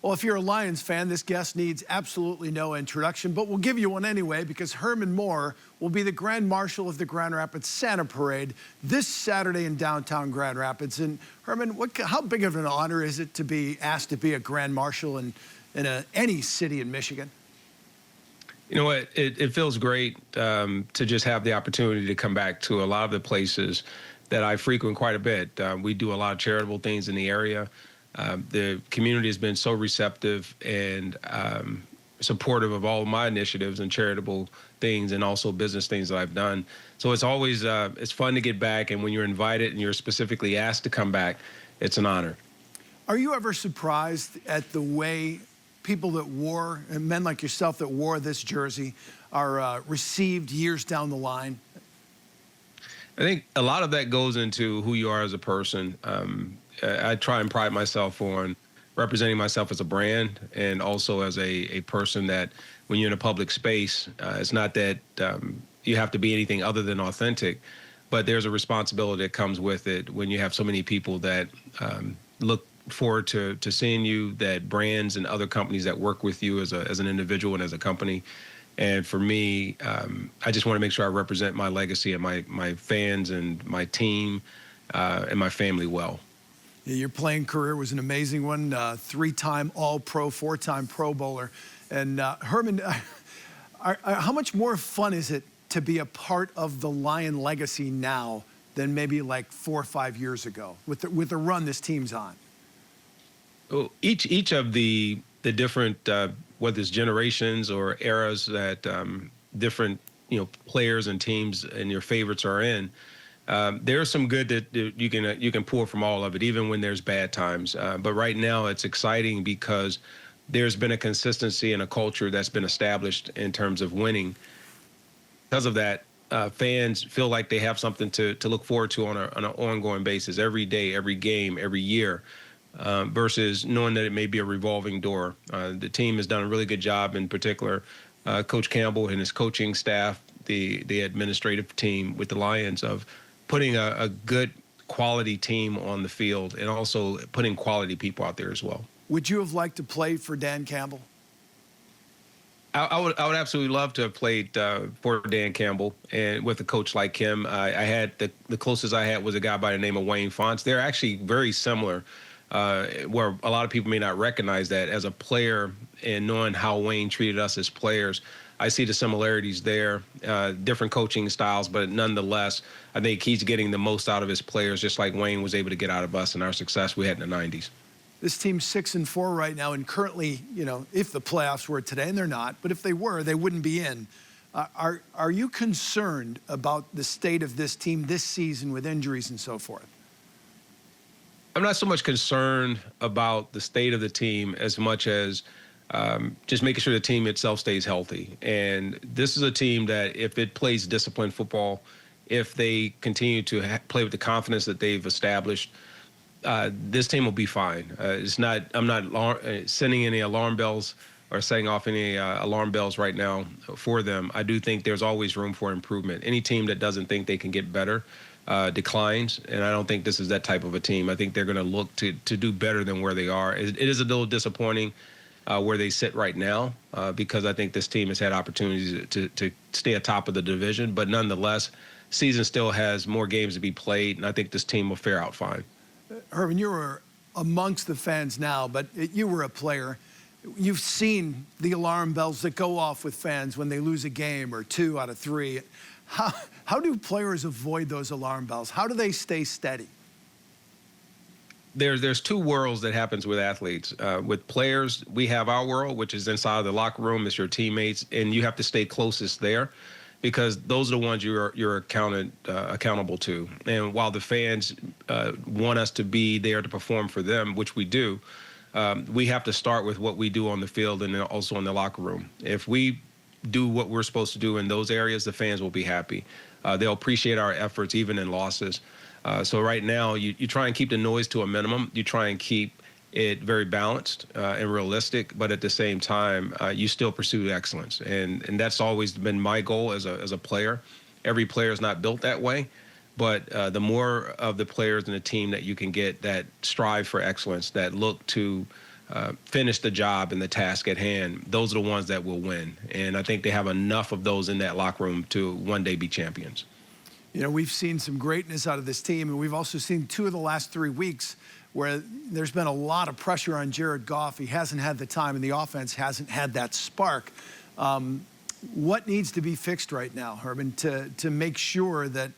Well, if you're a Lions fan, this guest needs absolutely no introduction, but we'll give you one anyway because Herman Moore will be the Grand Marshal of the Grand Rapids Santa Parade this Saturday in downtown Grand Rapids. And Herman, how big of an honor is it to be asked to be a Grand Marshal in any city in Michigan? You know what? It feels great to just have the opportunity to come back to a lot of the places that I frequent quite a bit. We do a lot of charitable things in the area. The community has been so receptive and supportive of all of my initiatives and charitable things and also business things that I've done. So it's always it's fun to get back, and when you're invited and you're specifically asked to come back, it's an honor. Are you ever surprised at the way people that wore, and men like yourself that wore this jersey, are received years down the line? I think a lot of that goes into who you are as a person. I try and pride myself on representing myself as a brand and also as a person that when you're in a public space, it's not that you have to be anything other than authentic, but there's a responsibility that comes with it when you have so many people that look forward to seeing you, that brands and other companies that work with you as an individual and as a company. And for me, I just want to make sure I represent my legacy and my fans and my team and my family well. Your playing career was an amazing one, three-time All-Pro, four-time Pro Bowler. And Herman, how much more fun is it to be a part of the Lion legacy now than maybe like 4 or 5 years ago with the run this team's on? Well, each of the different, whether it's generations or eras that different players and teams and your favorites are in, there's some good that you can pull from all of it, even when there's bad times. But right now, it's exciting because there's been a consistency and a culture that's been established in terms of winning. Because of that, fans feel like they have something to look forward to on an ongoing basis, every day, every game, every year, versus knowing that it may be a revolving door. The team has done a really good job, in particular, Coach Campbell and his coaching staff, the administrative team with the Lions, of putting a good quality team on the field and also putting quality people out there as well. Would you have liked to play for Dan Campbell? I would absolutely love to have played for Dan Campbell and with a coach like him. I had the closest I had was a guy by the name of Wayne Fonts. They're actually very similar, where a lot of people may not recognize that as a player, and knowing how Wayne treated us as players, I see the similarities there, different coaching styles, but nonetheless, I think he's getting the most out of his players, just like Wayne was able to get out of us and our success we had in the 90s. This team's 6-4 right now, and currently, if the playoffs were today, and they're not, but if they were, they wouldn't be in. Are you concerned about the state of this team this season with injuries and so forth? I'm not so much concerned about the state of the team as much as just making sure the team itself stays healthy. And this is a team that if it plays disciplined football, if they continue to play with the confidence that they've established, this team will be fine. I'm not sending any alarm bells or setting off any alarm bells right now for them. I do think there's always room for improvement. Any team that doesn't think they can get better declines, and I don't think this is that type of a team. I think they're going to look to do better than where they are. It is a little disappointing where they sit right now, because I think this team has had opportunities to stay atop of the division. But nonetheless, season still has more games to be played, and I think this team will fare out fine. Herman, you were amongst the fans now, but you were a player. You've seen the alarm bells that go off with fans when they lose a game or 2 out of 3. How do players avoid those alarm bells? How do they stay steady? There's two worlds that happens with athletes. With players, we have our world, which is inside of the locker room. It's your teammates, and you have to stay closest there because those are the ones you're accountable to. And while the fans want us to be there to perform for them, which we do, we have to start with what we do on the field and then also in the locker room. If we do what we're supposed to do in those areas, the fans will be happy. They'll appreciate our efforts, even in losses. So right now, you try and keep the noise to a minimum. You try and keep it very balanced and realistic, but at the same time, you still pursue excellence. And that's always been my goal as a player. Every player is not built that way, but the more of the players in the team that you can get that strive for excellence, that look to finish the job and the task at hand, those are the ones that will win. And I think they have enough of those in that locker room to one day be champions. You know, we've seen some greatness out of this team, and we've also seen 2 of the last 3 weeks where there's been a lot of pressure on Jared Goff. He hasn't had the time, and the offense hasn't had that spark. What needs to be fixed right now, Herman, to make sure that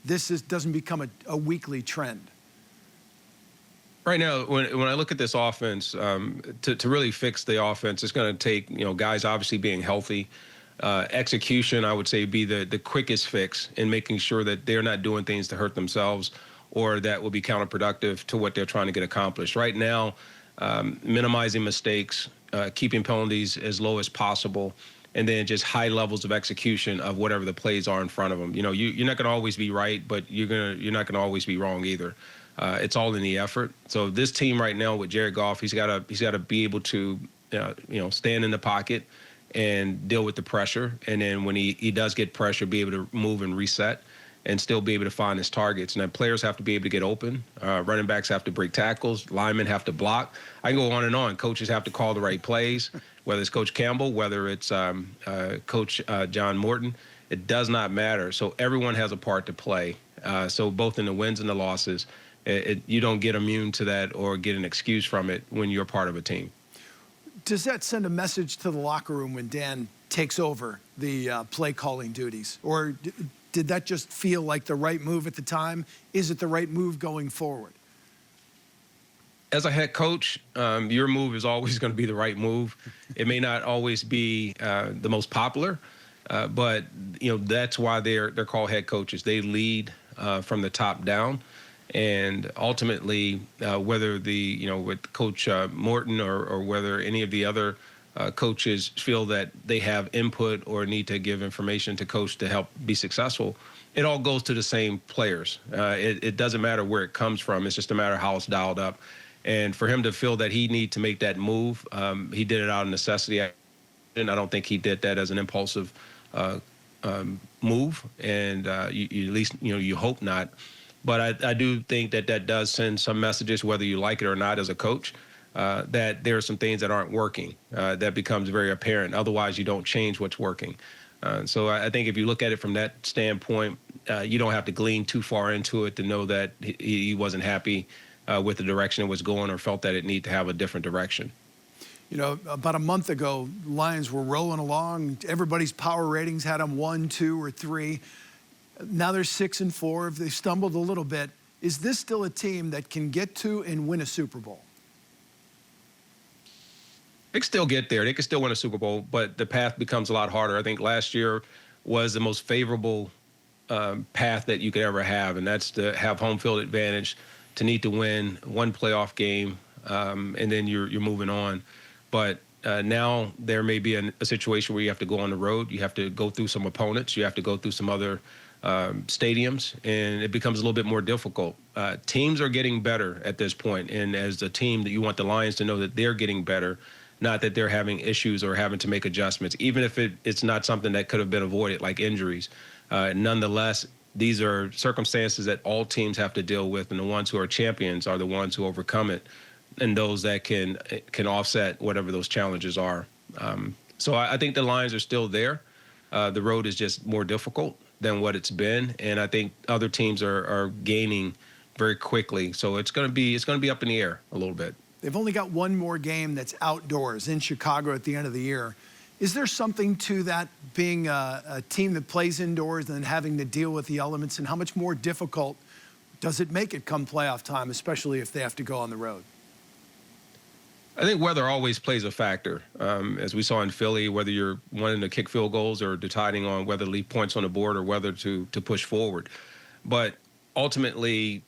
this doesn't become a weekly trend? Right now, when I look at this offense, to really fix the offense, it's going to take, guys obviously being healthy. Execution, I would say, be the quickest fix in making sure that they're not doing things to hurt themselves or that will be counterproductive to what they're trying to get accomplished. Right now, minimizing mistakes, keeping penalties as low as possible, and then just high levels of execution of whatever the plays are in front of them. You're not going to always be right, but you're not going to always be wrong either. It's all in the effort. So this team right now with Jared Goff, he's got to be able to stand in the pocket and deal with the pressure, and then when he does get pressure, be able to move and reset and still be able to find his targets. And then players have to be able to get open. Running backs have to break tackles. Linemen have to block. I can go on and on. Coaches have to call the right plays, whether it's Coach Campbell, whether it's Coach John Morton. It does not matter. So everyone has a part to play. So both in the wins and the losses, you don't get immune to that or get an excuse from it when you're part of a team. Does that send a message to the locker room when Dan takes over the play calling duties? Or did that just feel like the right move at the time? Is it the right move going forward? As a head coach, your move is always going to be the right move. It may not always be the most popular, but that's why they're called head coaches. They lead from the top down. And ultimately, whether with Coach Morton or whether any of the other coaches feel that they have input or need to give information to coach to help be successful, it all goes to the same players. It doesn't matter where it comes from. It's just a matter of how it's dialed up. And for him to feel that he need to make that move, he did it out of necessity. And I don't think he did that as an impulsive move. And you at least, you hope not. But I do think that does send some messages, whether you like it or not as a coach, that there are some things that aren't working. That becomes very apparent. Otherwise, you don't change what's working. So I think if you look at it from that standpoint, you don't have to glean too far into it to know that he wasn't happy with the direction it was going or felt that it needed to have a different direction. About a month ago, Lions were rolling along. Everybody's power ratings had them 1, 2, or 3. Now they're 6 and 4. If they stumbled a little bit, is this still a team that can get to and win a Super Bowl? They can still get there. They can still win a Super Bowl, but the path becomes a lot harder. I think last year was the most favorable path that you could ever have, and that's to have home field advantage, to need to win one playoff game, and then you're moving on. But now there may be a situation where you have to go on the road. You have to go through some opponents. You have to go through some other stadiums, and it becomes a little bit more difficult. Teams are getting better at this point, and as a team, that you want the Lions to know that they're getting better, not that they're having issues or having to make adjustments, even if it's not something that could have been avoided, like injuries. Nonetheless, these are circumstances that all teams have to deal with, and the ones who are champions are the ones who overcome it, and those that can offset whatever those challenges are. So I think the Lions are still there. The road is just more difficult than what it's been, and I think other teams are gaining very quickly. So it's going to be up in the air a little bit. They've only got one more game that's outdoors in Chicago at the end of the year. Is there something to that, being a team that plays indoors and then having to deal with the elements, and how much more difficult does it make it come playoff time, especially if they have to go on the road? I think weather always plays a factor, as we saw in Philly, whether you're wanting to kick field goals or deciding on whether to leave points on the board or whether to push forward. But ultimately,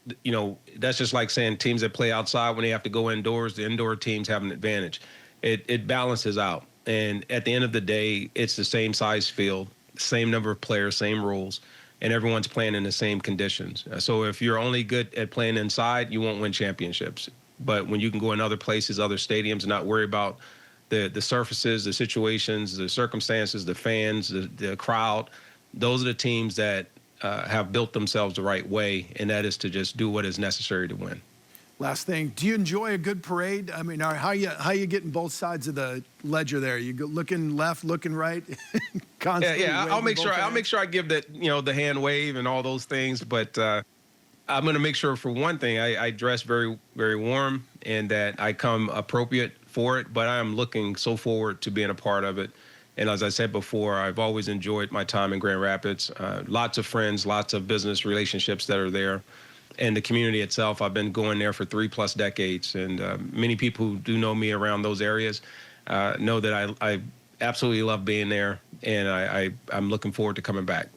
that's just like saying teams that play outside, when they have to go indoors, the indoor teams have an advantage. It balances out. And at the end of the day, it's the same size field, same number of players, same rules, and everyone's playing in the same conditions. So if you're only good at playing inside, you won't win championships. But when you can go in other places, other stadiums, and not worry about the surfaces, the situations, the circumstances, the fans, the crowd, those are the teams that have built themselves the right way, and that is to just do what is necessary to win. Last thing, do you enjoy a good parade? I mean, how you getting both sides of the ledger there? You go looking left, looking right, Yeah, constantly. yeah. I'll waving make sure. both I'll make hands? sure I give that, the hand wave and all those things. But I'm going to make sure, for one thing, I dress very, very warm and that I come appropriate for it. But I am looking so forward to being a part of it. And as I said before, I've always enjoyed my time in Grand Rapids. Lots of friends, lots of business relationships that are there. And the community itself, I've been going there for 3+ decades. And many people who do know me around those areas know that I absolutely love being there. And I'm looking forward to coming back.